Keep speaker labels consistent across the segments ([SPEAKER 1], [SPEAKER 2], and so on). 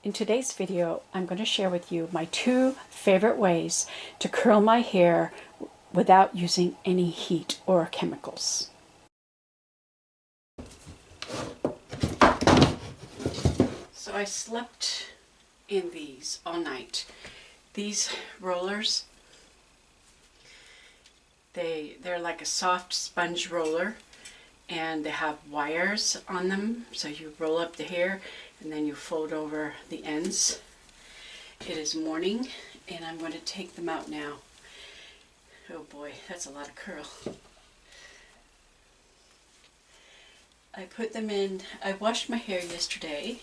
[SPEAKER 1] In today's video, I'm going to share with you my 2 favorite ways to curl my hair without using any heat or chemicals. So I slept in these all night. These rollers, they're like a soft sponge roller, and they have wires on them, so you roll up the hair and then you fold over the ends. It is morning and I'm going to take them out now. Oh boy, that's a lot of curl. I put them in, I washed my hair yesterday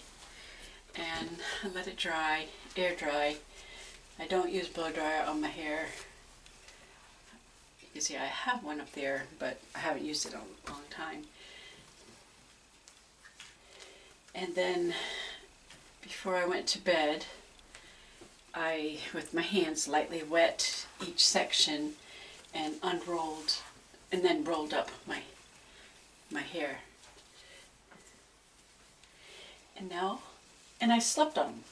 [SPEAKER 1] and I let it dry, air dry. I don't use blow dryer on my hair. You see, I have one up there, but I haven't used it in a long time. And then, before I went to bed, I, with my hands, lightly wet each section and unrolled, and then rolled up my hair. And I slept on them,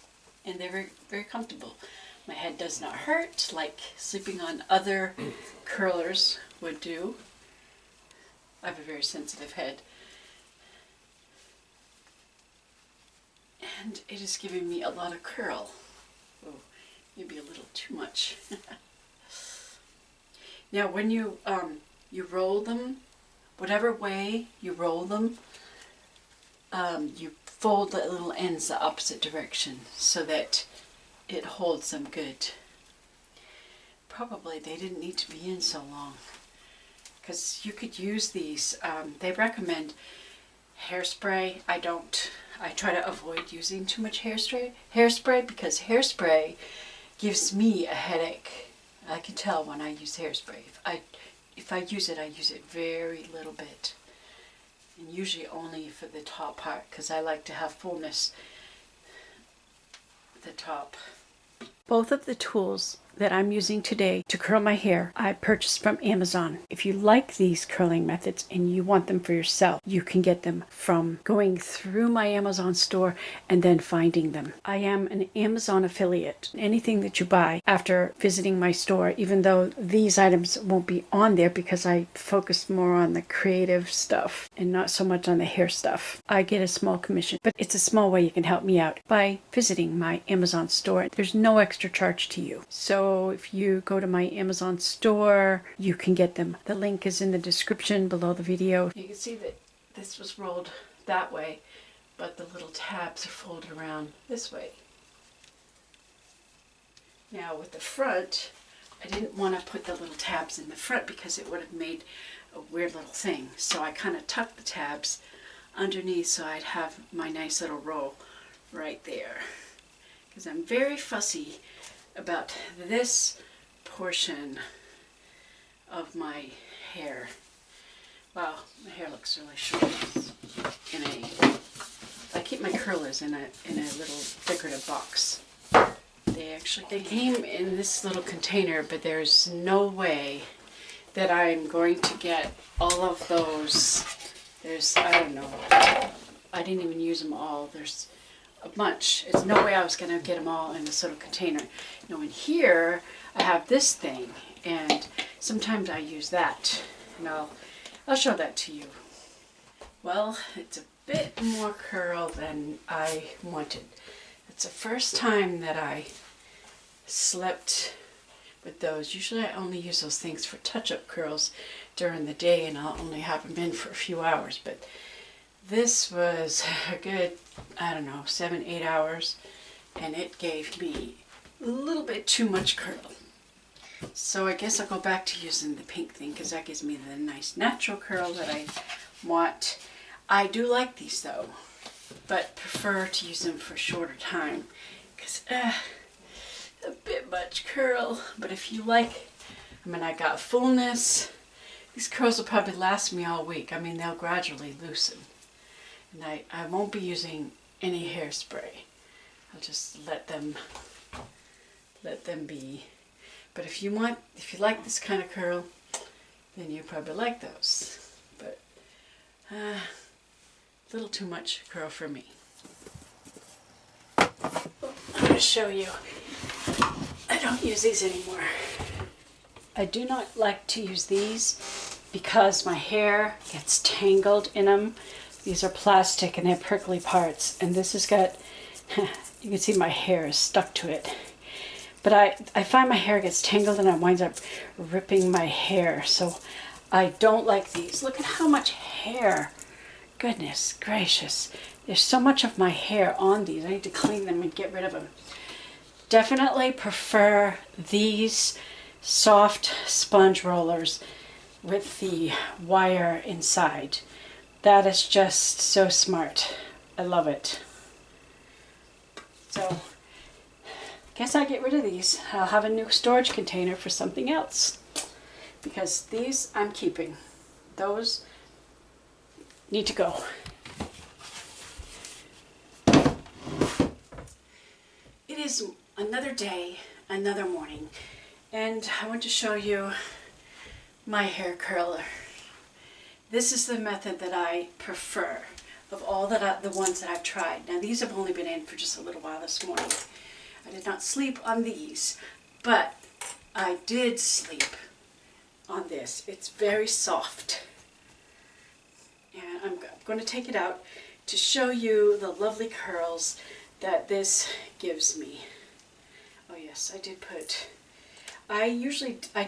[SPEAKER 1] and they're very, very comfortable. My head does not hurt like sleeping on other curlers would do. I have a very sensitive head. And it is giving me a lot of curl. Oh, maybe a little too much. Now when you roll them, whatever way you roll them, you fold the little ends the opposite direction so that it holds them good. Probably they didn't need to be in so long, because you could use these. They recommend hairspray. I don't. I try to avoid using too much hairspray because hairspray gives me a headache. I can tell when I use hairspray. If I use it, I use it very little bit, and usually only for the top part, because I like to have fullness at the top. Both of the tools that I'm using today to curl my hair, I purchased from Amazon. If you like these curling methods and you want them for yourself, you can get them from going through my Amazon store and then finding them. I am an Amazon affiliate. Anything that you buy after visiting my store, even though these items won't be on there because I focus more on the creative stuff and not so much on the hair stuff, I get a small commission. But it's a small way you can help me out by visiting my Amazon store. There's no extra charge to you. So if you go to my Amazon store, you can get them. The link is in the description below the video. You can see that this was rolled that way, but the little tabs are folded around this way. Now with the front, I didn't want to put the little tabs in the front because it would have made a weird little thing. So I kind of tucked the tabs underneath so I'd have my nice little roll right there. Because I'm very fussy about this portion of my hair. Wow, my hair looks really short. I keep my curlers in a little decorative box. They came in this little container, but there's no way that I'm going to get all of those. I don't know. I didn't even use them all. There's a bunch. It's no way I was going to get them all in this little container. Now in here I have this thing, and sometimes I use that, and I'll show that to you. Well, it's a bit more curl than I wanted. It's the first time that I slept with those. Usually I only use those things for touch-up curls during the day, and I'll only have them in for a few hours, but this was a good, I don't know, 7-8 hours, and it gave me a little bit too much curl. So I guess I'll go back to using the pink thing because that gives me the nice natural curl that I want. I do like these though, but prefer to use them for a shorter time because a bit much curl. But if you like, I got fullness. These curls will probably last me all week. They'll gradually loosen. And I won't be using any hairspray. I'll just let them be. But if you like this kind of curl, then you probably like those. But a little too much curl for me. going to show you. I don't use these anymore. I do not like to use these because my hair gets tangled in them. These are plastic and they're prickly parts, and this has got, you can see my hair is stuck to it. But I find my hair gets tangled and it winds up ripping my hair, so I don't like these. Look at how much hair. Goodness gracious. There's so much of my hair on these. I need to clean them and get rid of them. Definitely prefer these soft sponge rollers with the wire inside. That is just so smart. I love it. So, guess I'll get rid of these. I'll have a new storage container for something else. Because these I'm keeping. Those need to go. It is another day, another morning, and I want to show you my hair curler. This is the method that I prefer of all the ones that I've tried. Now these have only been in for just a little while this morning. I did not sleep on these, but I did sleep on this. It's very soft. And I'm going to take it out to show you the lovely curls that this gives me. Oh yes, I did put, I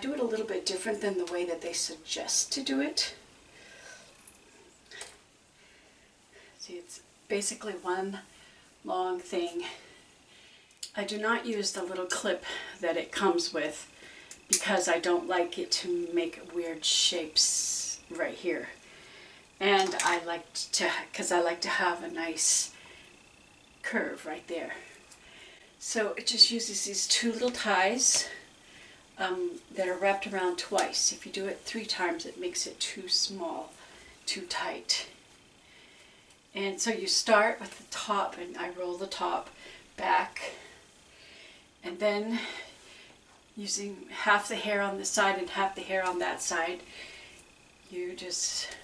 [SPEAKER 1] do it a little bit different than the way that they suggest to do it. See, it's basically one long thing. I do not use the little clip that it comes with because I don't like it to make weird shapes right here. And I like to have a nice curve right there. So it just uses these two little ties that are wrapped around twice. If you do it 3 times, it makes it too small, too tight. And so you start with the top, and I roll the top back, and then using half the hair on this side and half the hair on that side, you just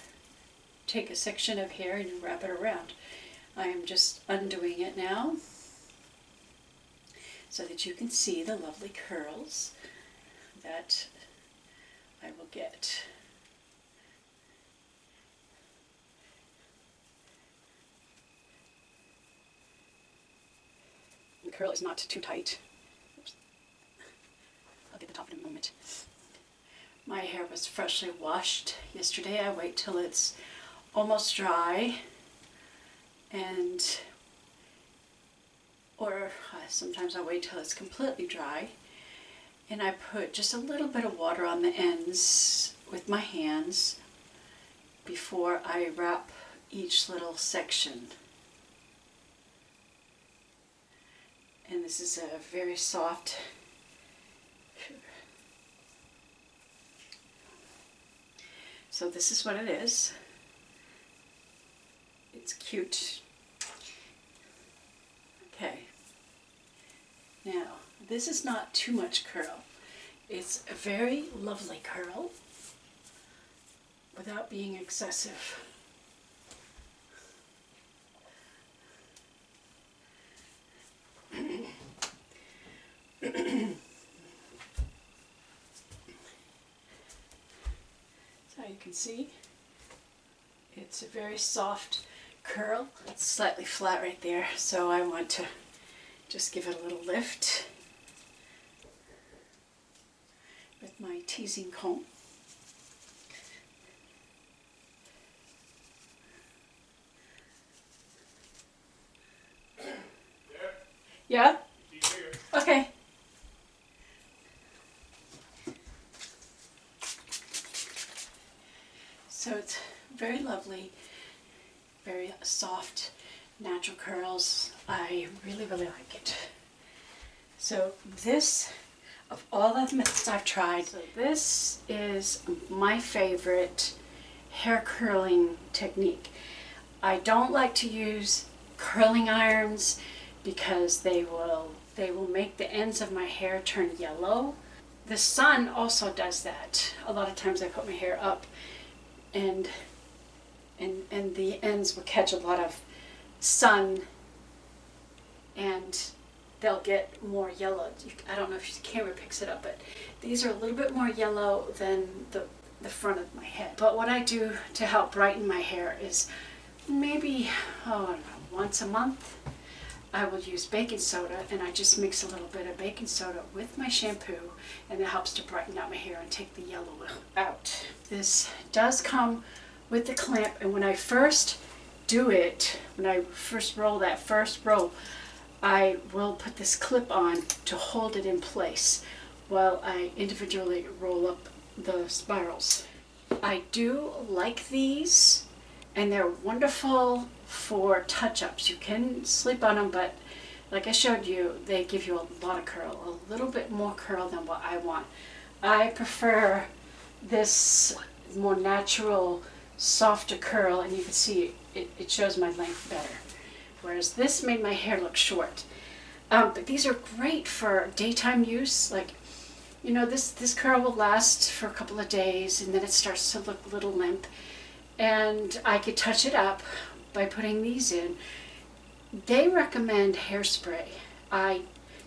[SPEAKER 1] take a section of hair and you wrap it around. I am just undoing it now so that you can see the lovely curls that I will get. The curl is not too tight. Oops. I'll get the top in a moment. My hair was freshly washed yesterday. I wait till it's almost dry, or sometimes I wait till it's completely dry, and I put just a little bit of water on the ends with my hands before I wrap each little section. And this is a very soft, so this is what it is. It's cute. Okay. Now, this is not too much curl. It's a very lovely curl without being excessive. So you can see, it's a very soft curl. It's slightly flat right there, so I want to just give it a little lift with my teasing comb. Yeah? Okay. So it's very lovely, very soft, natural curls. I really, really like it. So this, of all the methods I've tried, so this is my favorite hair curling technique. I don't like to use curling irons because they will make the ends of my hair turn yellow. The sun also does that. A lot of times I put my hair up and the ends will catch a lot of sun, and they'll get more yellow. I don't know if the camera picks it up, but these are a little bit more yellow than the front of my head. But what I do to help brighten my hair is maybe, I don't know, once a month, I will use baking soda, and I just mix a little bit of baking soda with my shampoo, and it helps to brighten up my hair and take the yellow out. This does come with the clamp, and when I first do it, when I first roll that first roll, I will put this clip on to hold it in place while I individually roll up the spirals. I do like these, and they're wonderful for touch-ups. You can sleep on them, but like I showed you, they give you a lot of curl, a little bit more curl than what I want. I prefer this more natural, softer curl, and you can see it shows my length better. Whereas this made my hair look short. But these are great for daytime use. Like, you know, this curl will last for a couple of days, and then it starts to look a little limp. And I could touch it up by putting these in. They recommend hairspray. I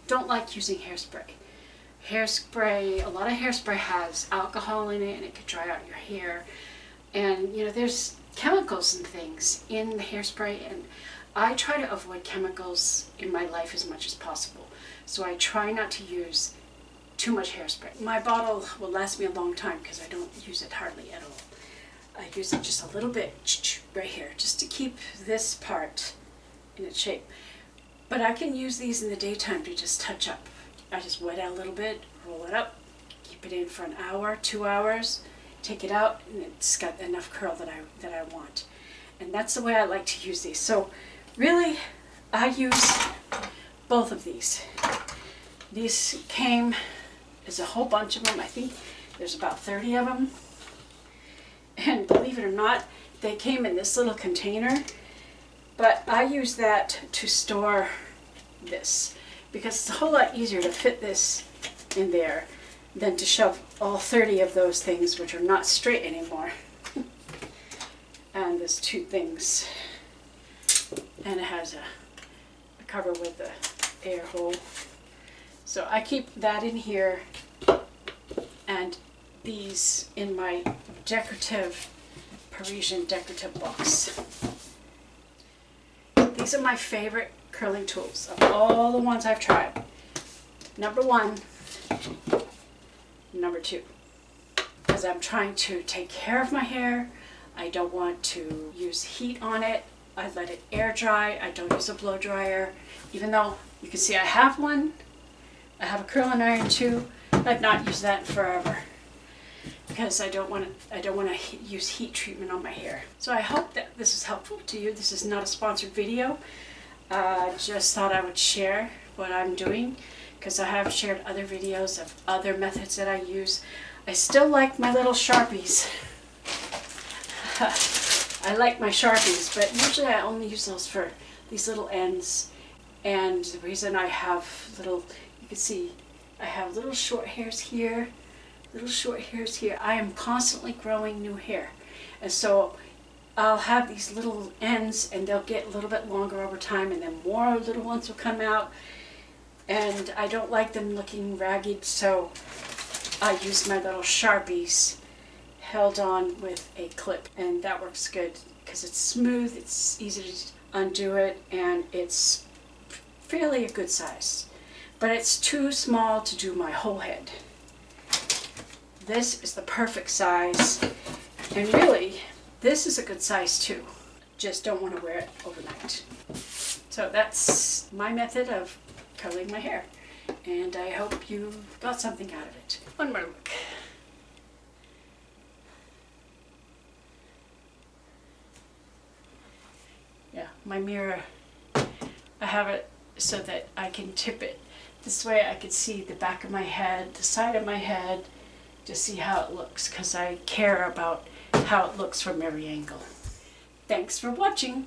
[SPEAKER 1] don't like using hairspray. Hairspray, a lot of hairspray has alcohol in it, and it could dry out your hair. And, you know, there's chemicals and things in the hairspray, and I try to avoid chemicals in my life as much as possible. So I try not to use too much hairspray. My bottle will last me a long time because I don't use it hardly at all. I use it just a little bit right here, just to keep this part in its shape. But I can use these in the daytime to just touch up. I just wet out a little bit, roll it up, keep it in for an hour, 2 hours, take it out, and it's got enough curl that I want. And that's the way I like to use these. So really, I use both of these. These came as a whole bunch of them. I think there's about 30 of them. And believe it or not, they came in this little container, but I use that to store this because it's a whole lot easier to fit this in there than to shove all 30 of those things, which are not straight anymore. And there's 2 things, and it has a cover with the air hole. So I keep that in here, and these in my decorative, Parisian decorative box. These are my favorite curling tools of all the ones I've tried. Number 1, number 2. Because I'm trying to take care of my hair. I don't want to use heat on it. I let it air dry. I don't use a blow dryer. Even though you can see I have one. I have a curling iron too. I've not used that in forever, because I don't want to use heat treatment on my hair. So I hope that this is helpful to you. This is not a sponsored video. Just thought I would share what I'm doing, because I have shared other videos of other methods that I use. I still like my little Sharpies. I like my Sharpies, but usually I only use those for these little ends. And the reason I have little, you can see, I have little short hairs here, little short hairs here. I am constantly growing new hair. And so I'll have these little ends, and they'll get a little bit longer over time, and then more little ones will come out. And I don't like them looking ragged, so I use my little Sharpies held on with a clip, and that works good because it's smooth, it's easy to undo it, and it's fairly a good size. But it's too small to do my whole head. This is the perfect size, and really, this is a good size too. Just don't want to wear it overnight. So that's my method of curling my hair, and I hope you got something out of it. One more look. Yeah, my mirror, I have it so that I can tip it. This way I can see the back of my head, the side of my head, to see how it looks, because I care about how it looks from every angle. Thanks for watching.